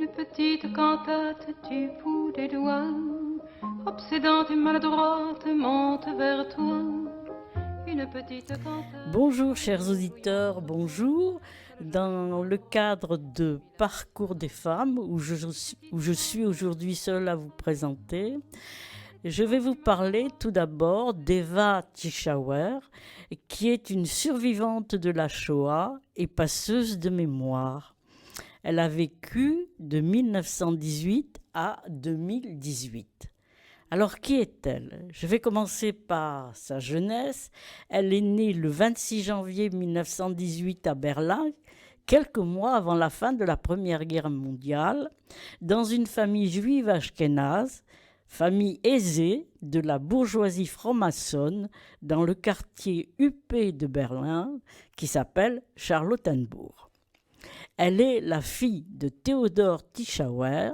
Une petite cantate du bout des doigts, obsédante et maladroite, monte vers toi. Une petite cantate. Bonjour chers auditeurs, bonjour. Dans le cadre de Parcours des femmes, où je suis aujourd'hui seule à vous présenter, je vais vous parler tout d'abord d'Eva Tischauer, qui est une survivante de la Shoah et passeuse de mémoire. Elle a vécu de 1918 à 2018. Alors, qui est-elle? Je vais commencer par sa jeunesse. Elle est née le 26 janvier 1918 à Berlin, quelques mois avant la fin de la Première Guerre mondiale, dans une famille juive ashkénaze, famille aisée de la bourgeoisie franc-maçonne dans le quartier huppé de Berlin qui s'appelle Charlottenburg. Elle est la fille de Theodor Tischauer,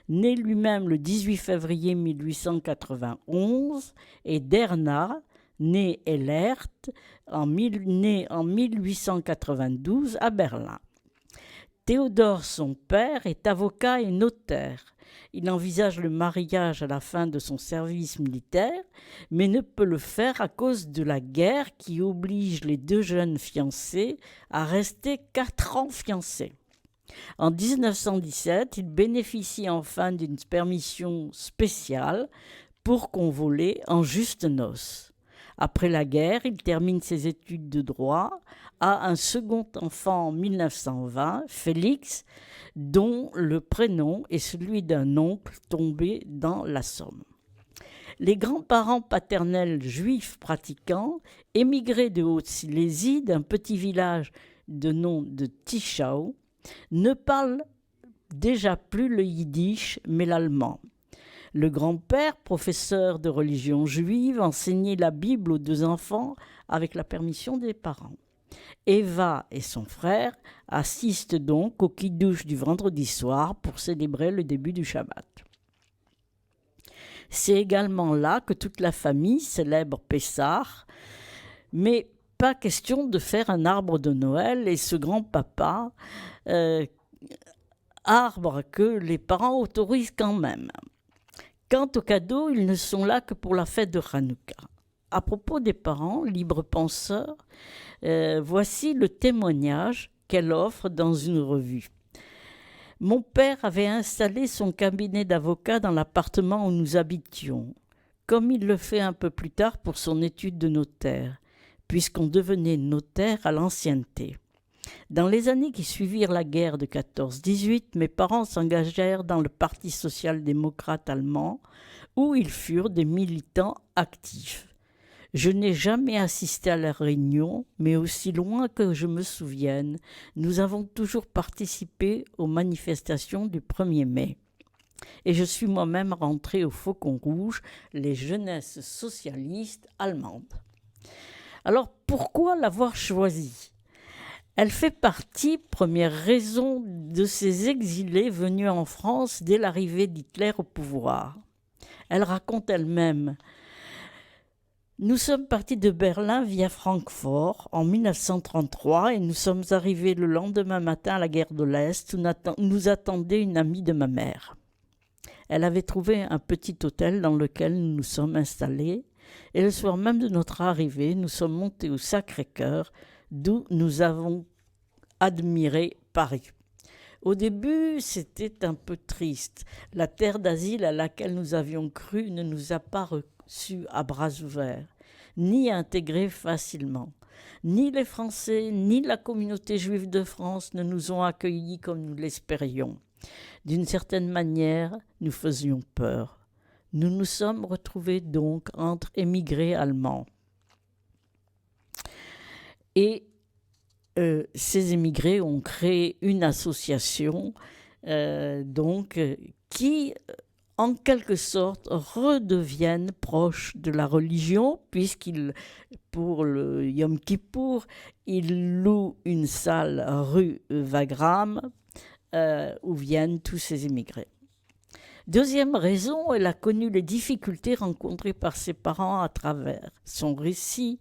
né lui-même le 18 février 1891, et d'Erna, née Ehlert, née en 1892 à Berlin. Théodore, son père, est avocat et notaire. Il envisage le mariage à la fin de son service militaire, mais ne peut le faire à cause de la guerre qui oblige les deux jeunes fiancés à rester 4 ans fiancés. En 1917, il bénéficie enfin d'une permission spéciale pour convoler en justes noces. Après la guerre, il termine ses études de droit, a un second enfant en 1920, Félix, dont le prénom est celui d'un oncle tombé dans la Somme. Les grands-parents paternels juifs pratiquants, émigrés de Haute-Silésie, d'un petit village de nom de Tischau, ne parlent déjà plus le yiddish, mais l'allemand. Le grand-père, professeur de religion juive, enseignait la Bible aux 2 enfants avec la permission des parents. Eva et son frère assistent donc au kiddush du vendredi soir pour célébrer le début du Shabbat. C'est également là que toute la famille célèbre Pessah, mais pas question de faire un arbre de Noël et ce grand-papa, arbre que les parents autorisent quand même. Quant aux cadeaux, ils ne sont là que pour la fête de Hanouka. À propos des parents, libres penseurs, voici le témoignage qu'elle offre dans une revue. Mon père avait installé son cabinet d'avocat dans l'appartement où nous habitions, comme il le fait un peu plus tard pour son étude de notaire, puisqu'on devenait notaire à l'ancienneté. Dans les années qui suivirent la guerre de 14-18, mes parents s'engagèrent dans le Parti social-démocrate allemand, où ils furent des militants actifs. Je n'ai jamais assisté à leurs réunions, mais aussi loin que je me souvienne, nous avons toujours participé aux manifestations du 1er mai. Et je suis moi-même rentrée au Faucon Rouge, les jeunesses socialistes allemandes. Alors pourquoi l'avoir choisie ? Elle fait partie, première raison, de ces exilés venus en France dès l'arrivée d'Hitler au pouvoir. Elle raconte elle-même « Nous sommes partis de Berlin via Francfort en 1933 et nous sommes arrivés le lendemain matin à la gare de l'Est où nous attendait une amie de ma mère. Elle avait trouvé un petit hôtel dans lequel nous nous sommes installés et le soir même de notre arrivée, nous sommes montés au Sacré-Cœur d'où nous avons admiré Paris. Au début, c'était un peu triste. La terre d'asile à laquelle nous avions cru ne nous a pas reçus à bras ouverts, ni intégrés facilement. Ni les Français, ni la communauté juive de France ne nous ont accueillis comme nous l'espérions. D'une certaine manière, nous faisions peur. Nous nous sommes retrouvés donc entre émigrés allemands. Et ces émigrés ont créé une association qui, en quelque sorte, redeviennent proches de la religion, puisqu'ils, pour le Yom Kippour, ils louent une salle rue Wagram où viennent tous ces émigrés. Deuxième raison, elle a connu les difficultés rencontrées par ses parents à travers son récit.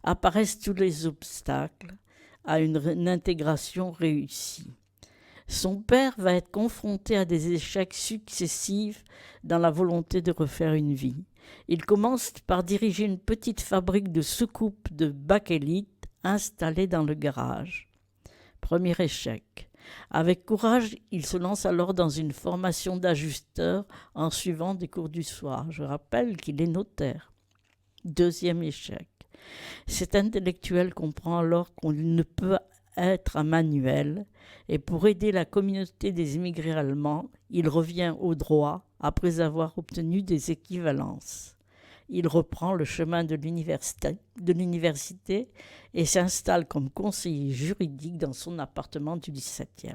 Apparaissent tous les obstacles à une intégration réussie. Son père va être confronté à des échecs successifs dans la volonté de refaire une vie. Il commence par diriger une petite fabrique de soucoupes de bakélite installée dans le garage. Premier échec. Avec courage, il se lance alors dans une formation d'ajusteur en suivant des cours du soir. Je rappelle qu'il est notaire. Deuxième échec. Cet intellectuel comprend alors qu'on ne peut être un manuel et pour aider la communauté des immigrés allemands, il revient au droit après avoir obtenu des équivalences. Il reprend le chemin de l'université et s'installe comme conseiller juridique dans son appartement du 17e.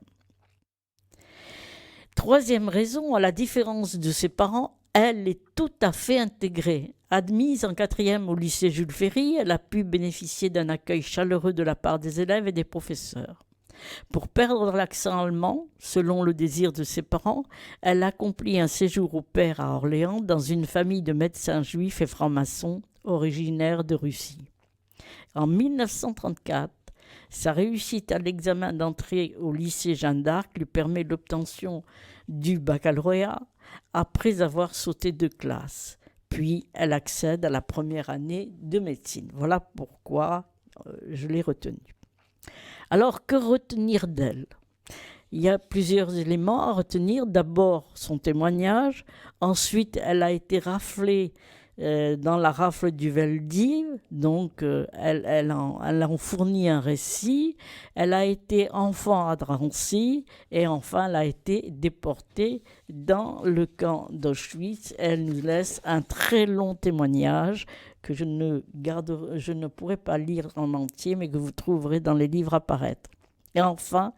Troisième raison, à la différence de ses parents, elle est tout à fait intégrée. Admise en 4e au lycée Jules Ferry, elle a pu bénéficier d'un accueil chaleureux de la part des élèves et des professeurs. Pour perdre l'accent allemand, selon le désir de ses parents, elle accomplit un séjour au pair à Orléans dans une famille de médecins juifs et francs-maçons originaires de Russie. En 1934, sa réussite à l'examen d'entrée au lycée Jeanne d'Arc lui permet l'obtention du baccalauréat après avoir sauté 2 classes. Puis elle accède à la première année de médecine. Voilà pourquoi je l'ai retenue. Alors, que retenir d'elle ? Il y a plusieurs éléments à retenir. D'abord, son témoignage. Ensuite, elle a été raflée dans la rafle du Veldiv. Donc, elle en fournit un récit. Elle a été enfant à Drancy. Et enfin, elle a été déportée dans le camp d'Auschwitz. Elle nous laisse un très long témoignage que je ne pourrai pas lire en entier, mais que vous trouverez dans les livres à paraître. Et enfin,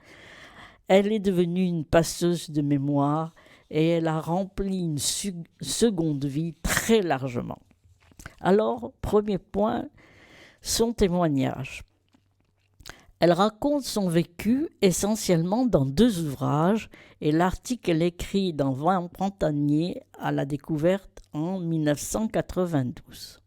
elle est devenue une passeuse de mémoire et elle a rempli une seconde vie très largement. Alors, premier point, son témoignage. Elle raconte son vécu essentiellement dans 2 ouvrages et l'article qu'elle écrit dans Vent printanier à la découverte en 1992.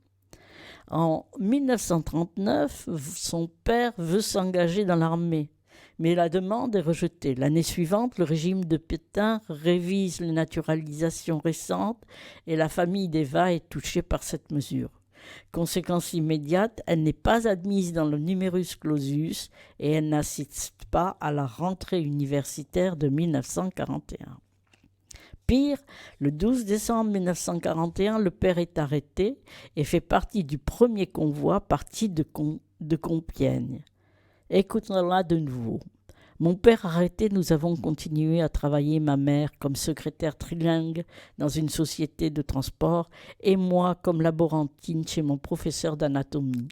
En 1939, son père veut s'engager dans l'armée, mais la demande est rejetée. L'année suivante, le régime de Pétain révise les naturalisations récentes et la famille d'Eva est touchée par cette mesure. Conséquence immédiate, elle n'est pas admise dans le numerus clausus et elle n'assiste pas à la rentrée universitaire de 1941. Pire, le 12 décembre 1941, le père est arrêté et fait partie du premier convoi parti de Compiègne. Écoutons-la de nouveau. Mon père arrêté, nous avons continué à travailler, ma mère comme secrétaire trilingue dans une société de transport et moi comme laborantine chez mon professeur d'anatomie.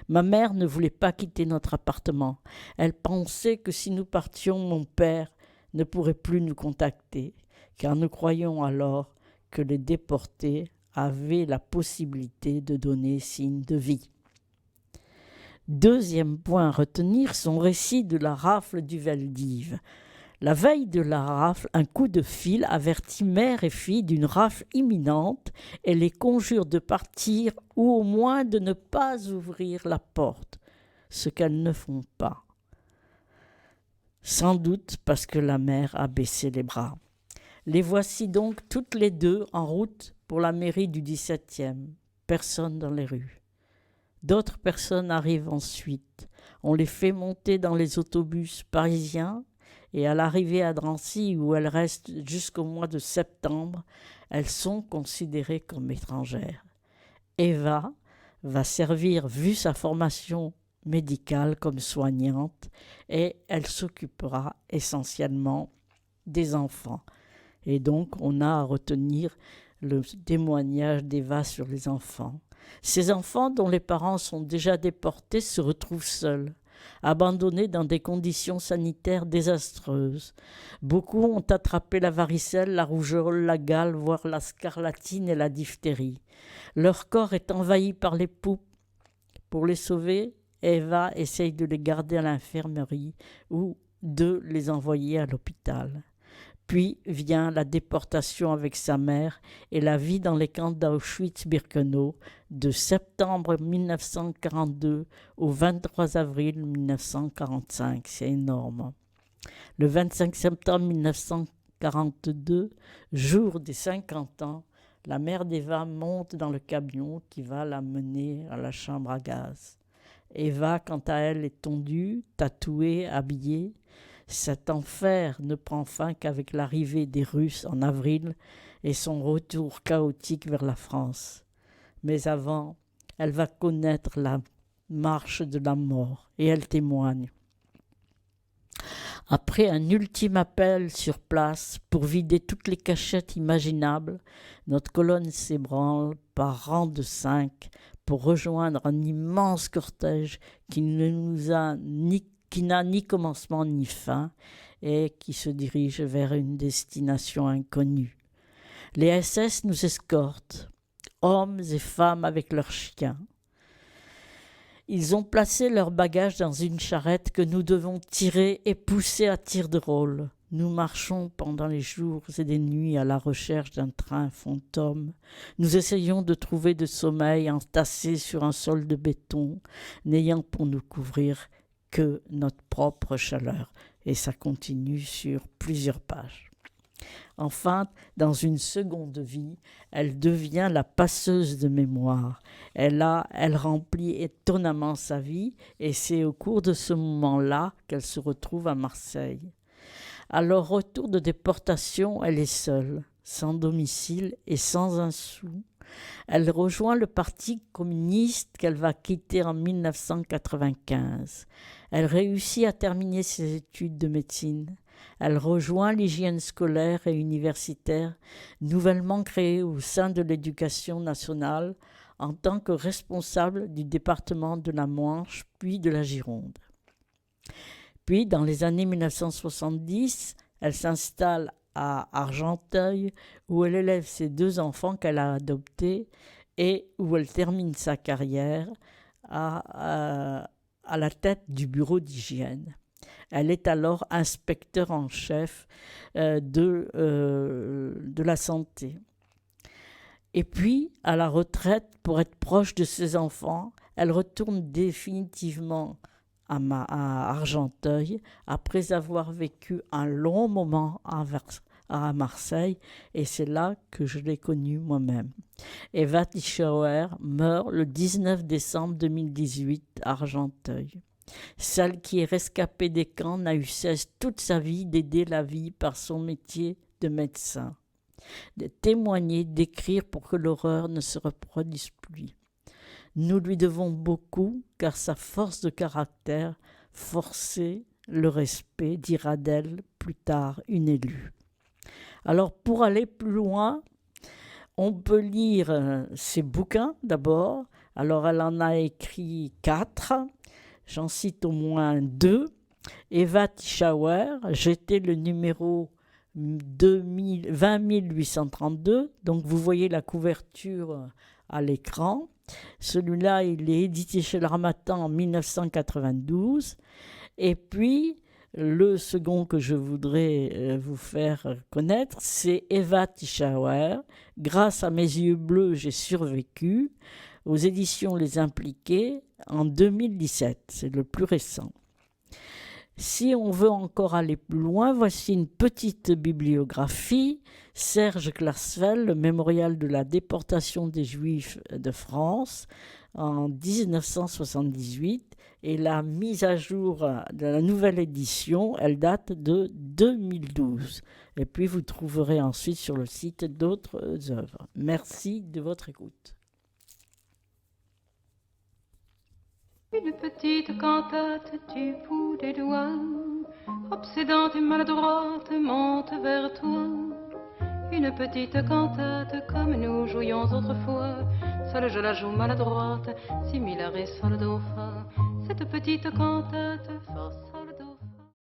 Ma mère ne voulait pas quitter notre appartement. Elle pensait que si nous partions, mon père ne pourrait plus nous contacter, car nous croyions alors que les déportés avaient la possibilité de donner signe de vie. Deuxième point à retenir, son récit de la rafle du Veldiv. La veille de la rafle, un coup de fil avertit mère et fille d'une rafle imminente et les conjure de partir ou au moins de ne pas ouvrir la porte, ce qu'elles ne font pas. Sans doute parce que la mère a baissé les bras. Les voici donc toutes les 2 en route pour la mairie du 17e. Personne dans les rues. D'autres personnes arrivent ensuite. On les fait monter dans les autobus parisiens et à l'arrivée à Drancy, où elles restent jusqu'au mois de septembre, elles sont considérées comme étrangères. Eva va servir, vu sa formation médicale, comme soignante et elle s'occupera essentiellement des enfants. Et donc, on a à retenir le témoignage d'Eva sur les enfants. Ces enfants, dont les parents sont déjà déportés, se retrouvent seuls, abandonnés dans des conditions sanitaires désastreuses. Beaucoup ont attrapé la varicelle, la rougeole, la gale, voire la scarlatine et la diphtérie. Leur corps est envahi par les poux. Pour les sauver, Eva essaye de les garder à l'infirmerie ou de les envoyer à l'hôpital. Puis vient la déportation avec sa mère et la vie dans les camps d'Auschwitz-Birkenau de septembre 1942 au 23 avril 1945. C'est énorme. Le 25 septembre 1942, jour des 50 ans, la mère d'Eva monte dans le camion qui va la mener à la chambre à gaz. Eva, quant à elle, est tondue, tatouée, habillée. Cet enfer ne prend fin qu'avec l'arrivée des Russes en avril et son retour chaotique vers la France. Mais avant, elle va connaître la marche de la mort et elle témoigne. Après un ultime appel sur place pour vider toutes les cachettes imaginables, notre colonne s'ébranle par rang de 5 pour rejoindre un immense cortège qui n'a ni commencement ni fin et qui se dirige vers une destination inconnue. Les SS nous escortent, hommes et femmes avec leurs chiens. Ils ont placé leurs bagages dans une charrette que nous devons tirer et pousser à tire de rôle. Nous marchons pendant les jours et des nuits à la recherche d'un train fantôme. Nous essayons de trouver de sommeil entassé sur un sol de béton, n'ayant pour nous couvrir que notre propre chaleur. Et ça continue sur plusieurs pages. Enfin, dans une seconde vie, elle devient la passeuse de mémoire. Elle remplit étonnamment sa vie et c'est au cours de ce moment-là qu'elle se retrouve à Marseille. À leur retour de déportation, elle est seule, sans domicile et sans un sou. Elle rejoint le Parti communiste qu'elle va quitter en 1995. Elle réussit à terminer ses études de médecine. Elle rejoint l'hygiène scolaire et universitaire, nouvellement créée au sein de l'Éducation nationale, en tant que responsable du département de la Manche, puis de la Gironde. Puis, dans les années 1970, elle s'installe à Argenteuil, où elle élève ses 2 enfants qu'elle a adoptés et où elle termine sa carrière à la tête du bureau d'hygiène. Elle est alors inspecteur en chef de la santé. Et puis, à la retraite, pour être proche de ses enfants, elle retourne définitivement à Argenteuil après avoir vécu un long moment à Marseille, et c'est là que je l'ai connue moi-même. Eva Tischauer meurt le 19 décembre 2018 à Argenteuil. Celle qui est rescapée des camps n'a eu cesse toute sa vie d'aider la vie par son métier de médecin, de témoigner, d'écrire pour que l'horreur ne se reproduise plus. Nous lui devons beaucoup car sa force de caractère forçait le respect, dira d'elle plus tard une élue. Alors pour aller plus loin, on peut lire ses bouquins d'abord. Alors elle en a écrit 4. J'en cite au moins 2. Eva Tischauer, j'étais le numéro 20832. Donc vous voyez la couverture à l'écran. Celui-là, il est édité chez l'Harmattan en 1992. Et puis, le second que je voudrais vous faire connaître, c'est Eva Tischauer. Grâce à mes yeux bleus, j'ai survécu. Aux éditions Les Impliqués en 2017, c'est le plus récent. Si on veut encore aller plus loin, voici une petite bibliographie. Serge Klarsfeld, le mémorial de la déportation des Juifs de France en 1978, et la mise à jour de la nouvelle édition, elle date de 2012. Et puis vous trouverez ensuite sur le site d'autres œuvres. Merci de votre écoute. Une petite cantate du bout des doigts, obsédante et maladroite, monte vers toi. Une petite cantate comme nous jouions autrefois. Seule je la joue maladroite, similaire et sol do fa. Cette petite cantate force